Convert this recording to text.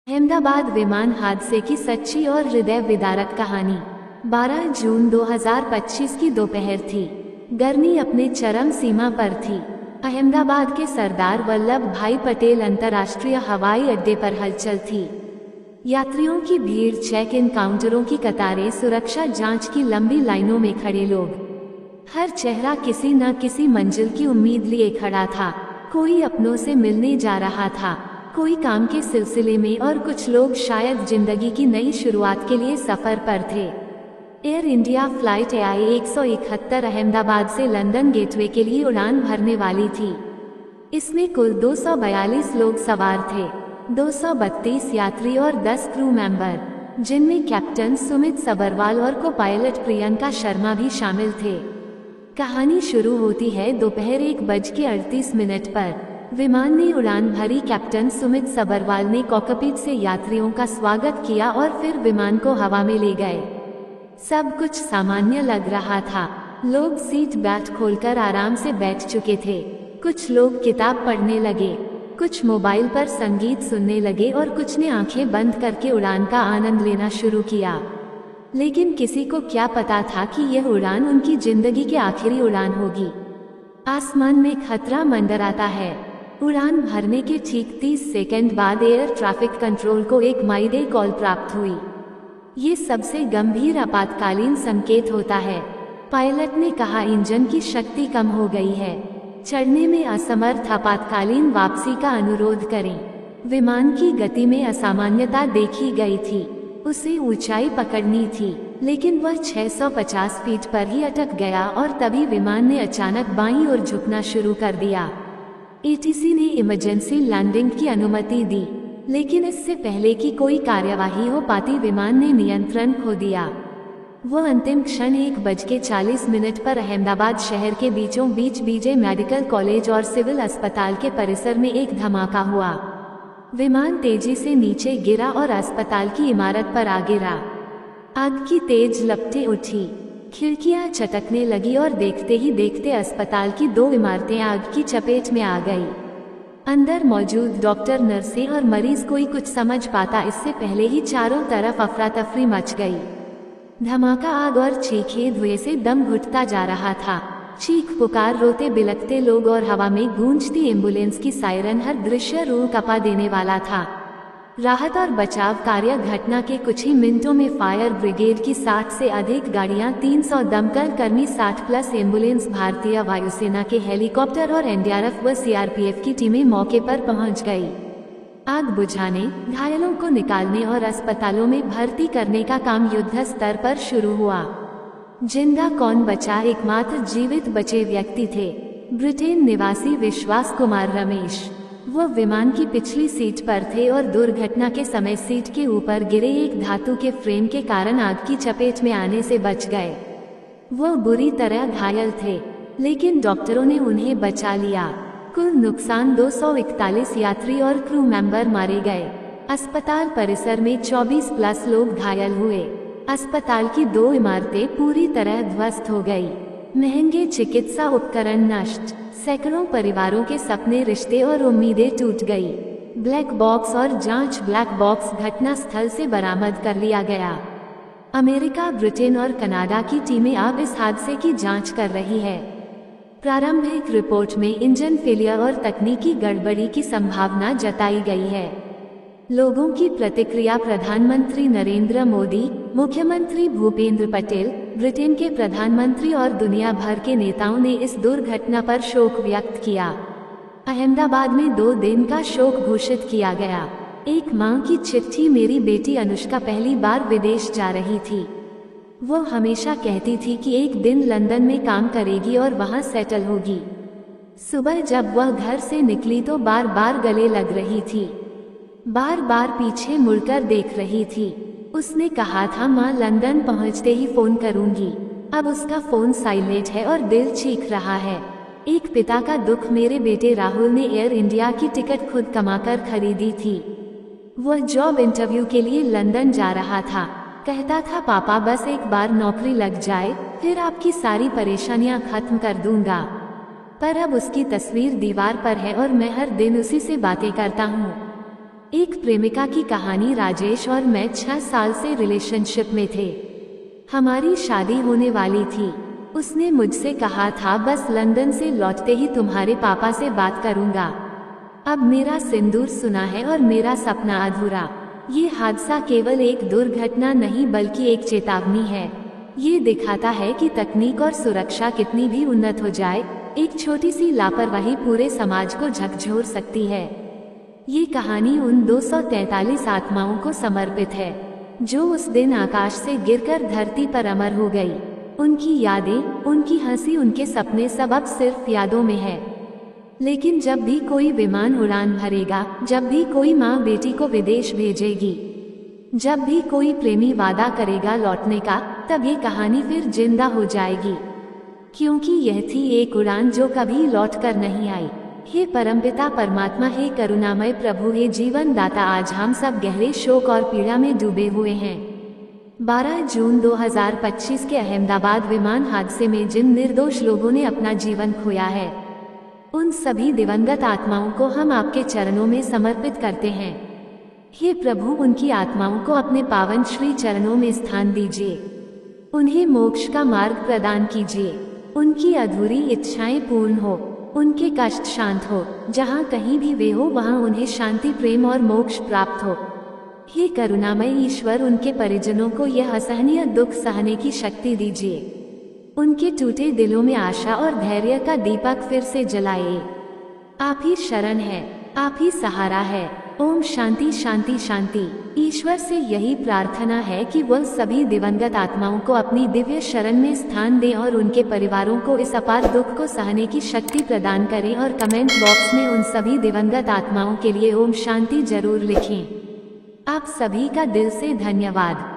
अहमदाबाद विमान हादसे की सच्ची और हृदय विदारक कहानी। 12 जून 2025 की दोपहर थी। गर्मी अपने चरम सीमा पर थी। अहमदाबाद के सरदार वल्लभ भाई पटेल अंतर्राष्ट्रीय हवाई अड्डे पर हलचल थी। यात्रियों की भीड़, चेक इन काउंटरों की कतारें, सुरक्षा जांच की लंबी लाइनों में खड़े लोग। हर चेहरा किसी न किसी मंजिल की उम्मीद लिए खड़ा था। कोई अपनों से मिलने जा रहा था, कोई काम के सिलसिले में, और कुछ लोग शायद जिंदगी की नई शुरुआत के लिए सफर पर थे। Air India flight AI 171 Ahmedabad से लंदन गेटवे के लिए उड़ान भरने वाली थी। इसमें कुल 242 लोग सवार थे, 232 यात्री और 10 क्रू मेंबर, जिनमें कैप्टन सुमित सबरवाल और को पायलट प्रियंका शर्मा भी शामिल थे। कहानी शुरू होती है दोपहर 1:38 पर। विमान ने उड़ान भरी। कैप्टन सुमित सबरवाल ने कॉकपिट से यात्रियों का स्वागत किया और फिर विमान को हवा में ले गए। सब कुछ सामान्य लग रहा था। लोग सीट बेल्ट खोलकर आराम से बैठ चुके थे। कुछ लोग किताब पढ़ने लगे, कुछ मोबाइल पर संगीत सुनने लगे और कुछ ने आंखें बंद करके उड़ान का आनंद लेना शुरू किया। लेकिन किसी को क्या पता था कि यह उड़ान उनकी जिंदगी की आखिरी उड़ान होगी। आसमान में खतरा मंडराता है। उड़ान भरने के ठीक 30 सेकंड बाद एयर ट्रैफिक कंट्रोल को एक माइडे कॉल प्राप्त हुई। ये सबसे गंभीर आपातकालीन संकेत होता है। पायलट ने कहा, इंजन की शक्ति कम हो गई है, चढ़ने में असमर्थ, आपातकालीन वापसी का अनुरोध करें। विमान की गति में असामान्यता देखी गई थी। उसे ऊंचाई पकड़नी थी, लेकिन वह 650 फीट पर ही अटक गया और तभी विमान ने अचानक बाईं ओर झुकना शुरू कर दिया। ATC ने इमरजेंसी लैंडिंग की अनुमति दी, लेकिन इससे पहले कि कोई कार्यवाही हो पाती, विमान ने नियंत्रण खो दिया। वह अंतिम क्षण 1:40 पर अहमदाबाद शहर के बीचों बीच BJ मेडिकल कॉलेज और सिविल अस्पताल के परिसर में एक धमाका हुआ। विमान तेजी से नीचे गिरा और अस्पताल की इमारत पर आ गिरा। आग की तेज लपटें उठी, खिड़कियां चटकने लगी और देखते ही देखते अस्पताल की 2 इमारतें आग की चपेट में आ गई। अंदर मौजूद डॉक्टर, नर्सें और मरीज कोई कुछ समझ पाता इससे पहले ही चारों तरफ अफरा तफरी मच गई। धमाका, आग और चीखे धुएं से दम घुटता जा रहा था। चीख पुकार, रोते बिलखते लोग और हवा में गूंजती एम्बुलेंस की सायरन, हर दृश्य रूह कपा देने वाला था। राहत और बचाव कार्य घटना के कुछ ही मिनटों में फायर ब्रिगेड की 60 से अधिक गाड़ियां, 300 दमकल कर्मी, 60+ एम्बुलेंस, भारतीय वायुसेना के हेलीकॉप्टर और NDRF व CRPF की टीमें मौके पर पहुंच गई। आग बुझाने, घायलों को निकालने और अस्पतालों में भर्ती करने का काम युद्ध स्तर पर शुरू हुआ। जिंदा कौन बचा? एकमात्र जीवित बचे व्यक्ति थे ब्रिटेन निवासी विश्वास कुमार रमेश। वह विमान की पिछली सीट पर थे और दुर्घटना के समय सीट के ऊपर गिरे एक धातु के फ्रेम के कारण आग की चपेट में आने से बच गए। वह बुरी तरह घायल थे, लेकिन डॉक्टरों ने उन्हें बचा लिया। कुल नुकसान, 241 यात्री और क्रू मेंबर मारे गए। अस्पताल परिसर में 24+ लोग घायल हुए। अस्पताल की 2 इमारतें पूरी तरह ध्वस्त हो गई। महंगे चिकित्सा उपकरण नष्ट। सैकड़ों परिवारों के सपने, रिश्ते और उम्मीदें टूट गई। ब्लैक बॉक्स और जांच। ब्लैक बॉक्स घटना स्थल से बरामद कर लिया गया। अमेरिका, ब्रिटेन और कनाडा की टीमें अब इस हादसे की जांच कर रही है। प्रारंभिक रिपोर्ट में इंजन फेलियर और तकनीकी गड़बड़ी की संभावना जताई गई है। लोगों की प्रतिक्रिया। प्रधानमंत्री नरेंद्र मोदी, मुख्यमंत्री भूपेंद्र पटेल, ब्रिटेन के प्रधानमंत्री और दुनिया भर के नेताओं ने इस दुर्घटना पर शोक व्यक्त किया। अहमदाबाद में 2 दिन का शोक घोषित किया गया। एक मां की चिट्ठी। मेरी बेटी अनुष्का पहली बार विदेश जा रही थी। वो हमेशा कहती थी कि एक दिन लंदन में काम करेगी और वहां सेटल होगी। सुबह जब वह घर से निकली तो बार बार गले लग रही थी, बार बार पीछे मुड़कर देख रही थी। उसने कहा था, माँ लंदन पहुँचते ही फोन करूंगी। अब उसका फोन साइलेंट है और दिल चीख रहा है। एक पिता का दुख। मेरे बेटे राहुल ने एयर इंडिया की टिकट खुद कमाकर खरीदी थी। वह जॉब इंटरव्यू के लिए लंदन जा रहा था। कहता था, पापा बस एक बार नौकरी लग जाए, फिर आपकी सारी परेशानियां खत्म कर दूंगा। पर अब उसकी तस्वीर दीवार पर है और मैं हर दिन उसी से बातें करता हूँ। एक प्रेमिका की कहानी। राजेश और मैं 6 साल से रिलेशनशिप में थे। हमारी शादी होने वाली थी। उसने मुझसे कहा था बस लंदन से लौटते ही तुम्हारे पापा से बात करूंगा। अब मेरा सिंदूर सुना है और मेरा सपना अधूरा। ये हादसा केवल एक दुर्घटना नहीं बल्कि एक चेतावनी है। ये दिखाता है कि तकनीक और सुरक्षा कितनी भी उन्नत हो जाए, एक छोटी सी लापरवाही पूरे समाज को झकझोर सकती है। ये कहानी उन 243 आत्माओं को समर्पित है जो उस दिन आकाश से गिरकर धरती पर अमर हो गई। उनकी यादें, उनकी हंसी, उनके सपने सब अब सिर्फ यादों में है। लेकिन जब भी कोई विमान उड़ान भरेगा, जब भी कोई माँ बेटी को विदेश भेजेगी, जब भी कोई प्रेमी वादा करेगा लौटने का, तब ये कहानी फिर जिंदा हो जाएगी। क्योंकि यह थी एक उड़ान जो कभी लौट कर नहीं आई। हे परमपिता परमात्मा, हे करुणामय प्रभु, हे जीवन दाता, आज हम सब गहरे शोक और पीड़ा में डूबे हुए हैं। 12 जून 2025 के अहमदाबाद विमान हादसे में जिन निर्दोष लोगों ने अपना जीवन खोया है, उन सभी दिवंगत आत्माओं को हम आपके चरणों में समर्पित करते हैं। हे प्रभु, उनकी आत्माओं को अपने पावन श्री चरणों में स्थान दीजिए। उन्हें मोक्ष का मार्ग प्रदान कीजिए। उनकी अधूरी इच्छाएं पूर्ण हो, उनके कष्ट शांत हो। जहाँ कहीं भी वे हो वहाँ उन्हें शांति, प्रेम और मोक्ष प्राप्त हो। हे करुणामय ईश्वर, उनके परिजनों को यह असहनीय दुख सहने की शक्ति दीजिए। उनके टूटे दिलों में आशा और धैर्य का दीपक फिर से जलाइए। आप ही शरण है, आप ही सहारा है। ओम शांति शांति शांति। ईश्वर से यही प्रार्थना है कि वह सभी दिवंगत आत्माओं को अपनी दिव्य शरण में स्थान दें और उनके परिवारों को इस अपार दुख को सहने की शक्ति प्रदान करें। और कमेंट बॉक्स में उन सभी दिवंगत आत्माओं के लिए ओम शांति जरूर लिखें। आप सभी का दिल से धन्यवाद।